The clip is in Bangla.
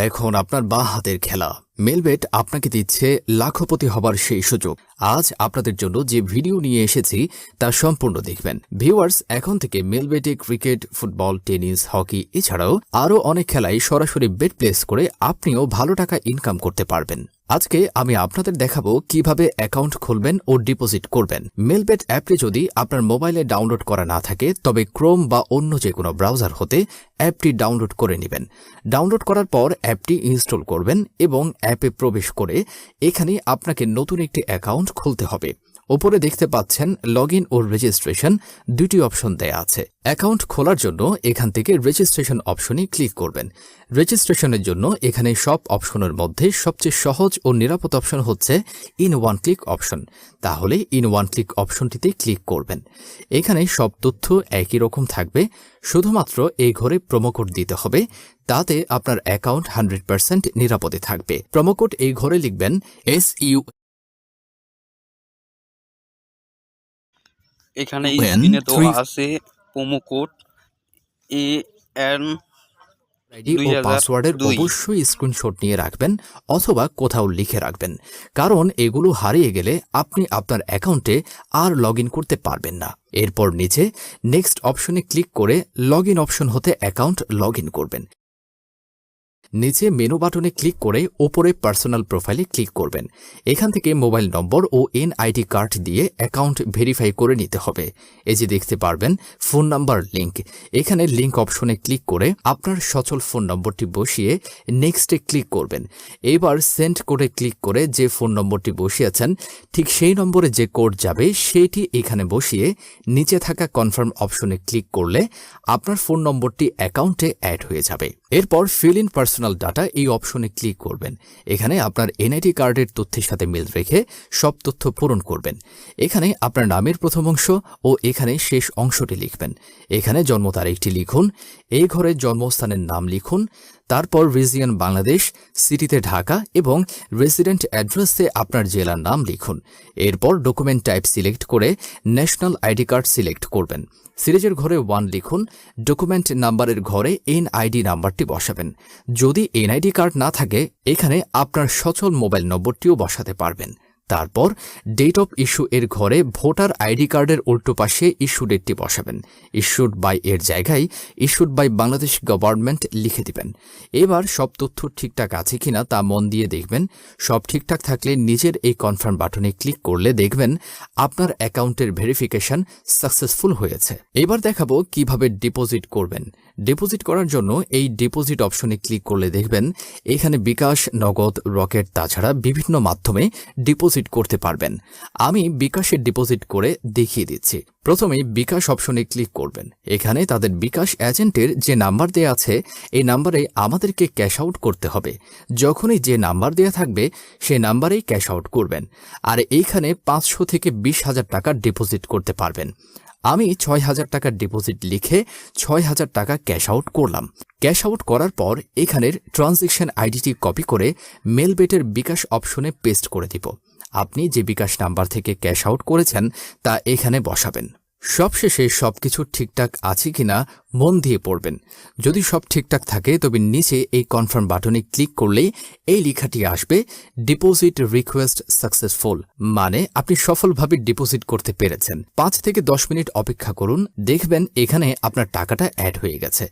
এখন আপনার বাঁ হাতের খেলা। মেলবেট আপনাকে দিচ্ছে লাখপতি হবার সেই সুযোগ। আজ আপনাদের জন্য যে ভিডিও নিয়ে এসেছি তা সম্পূর্ণ দেখবেন। ভিউয়ার্স, এখন থেকে মেলবেটে ক্রিকেট, ফুটবল, টেনিস, হকি এছাড়াও আরও অনেক খেলায় সরাসরি বেট প্লেস করে আপনিও ভালো টাকা ইনকাম করতে পারবেন। আজকে আমি আপনাদের দেখাবো কিভাবে অ্যাকাউন্ট খুলবেন ও ডিপোজিট করবেন। মেলবেট অ্যাপটি যদি আপনার মোবাইলে ডাউনলোড করা না থাকে তবে ক্রোম বা অন্য যে কোনো ব্রাউজার হতে অ্যাপটি ডাউনলোড করে নেবেন। ডাউনলোড করার পর অ্যাপটি ইনস্টল করবেন এবং অ্যাপে প্রবেশ করে এখানে আপনাকে নতুন একটি অ্যাকাউন্ট খুলতে হবে। ওপরে দেখতে পাচ্ছেন লগইন ও রেজিস্ট্রেশন দুটি অপশন দেয়া আছে। অ্যাকাউন্ট খোলার জন্য এখান থেকে রেজিস্ট্রেশন অপশনে ক্লিক করবেন। রেজিস্ট্রেশনের জন্য এখানে সব অপশনের মধ্যে সবচেয়ে সহজ ও নিরাপদ অপশন হচ্ছে ইন ওয়ান ক্লিক অপশন। তাহলে ইন ওয়ান ক্লিক অপশনটিতে ক্লিক করবেন। এখানে সব তথ্য একই রকম থাকবে, শুধুমাত্র এই ঘরে প্রোমোকোড দিতে হবে, তাতে আপনার অ্যাকাউন্ট 100% নিরাপদে থাকবে। প্রোমোকোড এই ঘরে লিখবেন SU। এখানে স্ক্রিনে দেওয়া আছে প্রোমো কোড AN আইডি ও পাসওয়ার্ডের অবশ্যই স্ক্রিনশট নিয়ে রাখবেন অথবা কোথাও লিখে রাখবেন, কারণ এগুলো হারিয়ে গেলে আপনি আপনার অ্যাকাউন্টে আর লগইন করতে পারবেন না। এরপর নিচে নেক্সট অপশনে ক্লিক করে লগইন অপশন হতে অ্যাকাউন্ট লগইন করবেন। নিচে মেনু বাটনে ক্লিক করে ওপরে পার্সোনাল প্রোফাইলে ক্লিক করবেন। এখান থেকে মোবাইল নম্বর ও এনআইডি কার্ড দিয়ে অ্যাকাউন্ট ভেরিফাই করে নিতে হবে। এই যে দেখতে পারবেন ফোন নাম্বার লিংক, এখানে লিংক অপশনে ক্লিক করে আপনার সচল ফোন নম্বরটি বসিয়ে নেক্সটে ক্লিক করবেন। এবার সেন্ড করে ক্লিক করে যে ফোন নম্বরটি বসিয়েছেন ঠিক সেই নম্বরে যে কোড যাবে সেটি এখানে বসিয়ে নিচে থাকা কনফার্ম অপশনে ক্লিক করলে আপনার ফোন নম্বরটি অ্যাকাউন্টে অ্যাড হয়ে যাবে। এরপর ফিল ইন পার্সোনাল ডাটা এই অপশনে ক্লিক করবেন। এখানে আপনার এনআইডি কার্ডের তথ্যের সাথে মিল রেখে সব তথ্য পূরণ করবেন। এখানে আপনার নামের প্রথম অংশ ও এখানে শেষ অংশটি লিখবেন। এখানে জন্ম তারিখটি লিখুন, এই ঘরের জন্মস্থানের নাম লিখুন, তারপর রিজিয়ন বাংলাদেশ, সিটিতে ঢাকা এবং রেসিডেন্ট অ্যাড্রেসে আপনার জেলার নাম লিখুন। এরপর ডকুমেন্ট টাইপ সিলেক্ট করে ন্যাশনাল আইডি কার্ড সিলেক্ট করবেন। সিরিজের ঘরে 1 লিখুন, ডকুমেন্ট নাম্বারের ঘরে এনআইডি নাম্বারটি বসাবেন। যদি এনআইডি কার্ড না থাকে এখানে আপনার সচল মোবাইল নম্বরটিও বসাতে পারবেন। তারপর ডেট অফ ইস্যু এর ঘরে ভোটার আইডি কার্ডের উল্টো পাশে ইস্যু ডেটটি বসাবেন। ইস্যুড বাই এর জায়গায় ইস্যুড বাই বাংলাদেশ গভর্নমেন্ট লিখে দিবেন। এবার সব তথ্য ঠিকঠাক আছে কিনা তা মন দিয়ে দেখবেন। সব ঠিকঠাক থাকলে নিজের এই কনফার্ম বাটনে ক্লিক করলে দেখবেন আপনার অ্যাকাউন্টের ভেরিফিকেশন সাকসেসফুল হয়েছে। এবার দেখাবো কিভাবে ডিপোজিট করবেন। ডিপোজিট করার জন্য এই ডিপোজিট অপশনে ক্লিক করলে দেখবেন এখানে বিকাশ, নগদ, রকেট তাছাড়া বিভিন্ন মাধ্যমে ডিপোজিট করতে পারবেন। আমি বিকাশে ডিপোজিট করে দেখিয়ে দিচ্ছি। প্রথমে বিকাশ অপশনে ক্লিক করবেন। এখানে তাদের বিকাশ এজেন্টের যে নাম্বার দেয়া আছে এই নাম্বারে আমাদেরকে ক্যাশ আউট করতে হবে। যখনই যে নাম্বার দেয়া থাকবে সেই নাম্বারেই ক্যাশ আউট করবেন। আর এইখানে 500 থেকে 20,000 টাকা ডিপোজিট করতে পারবেন। আমি 6,000 টাকার ডিপোজিট লিখে 6,000 টাকা ক্যাশ আউট করলাম। ক্যাশ আউট করার পর এখানের ট্রানজ্যাকশন আইডিটি কপি করে মেলবেটের বিকাশ অপশনে পেস্ট করে দিব। আপনি যে বিকাশ নাম্বার থেকে ক্যাশ আউট করেছেন তা এখানে বসাবেন। সবশেষে সবকিছু ঠিকঠাক আছে কিনা মন দিয়ে পড়বেন। যদি সব ঠিকঠাক থাকে তবে নিচে এই কনফার্ম বাটনে ক্লিক করলেই এই লেখাটি আসবে ডিপোজিট রিকোয়েস্ট সাকসেসফুল, মানে আপনি সফলভাবে ডিপোজিট করতে পেরেছেন। 5 থেকে 10 মিনিট অপেক্ষা করুন, দেখবেন এখানে আপনার টাকাটা অ্যাড হয়ে গেছে।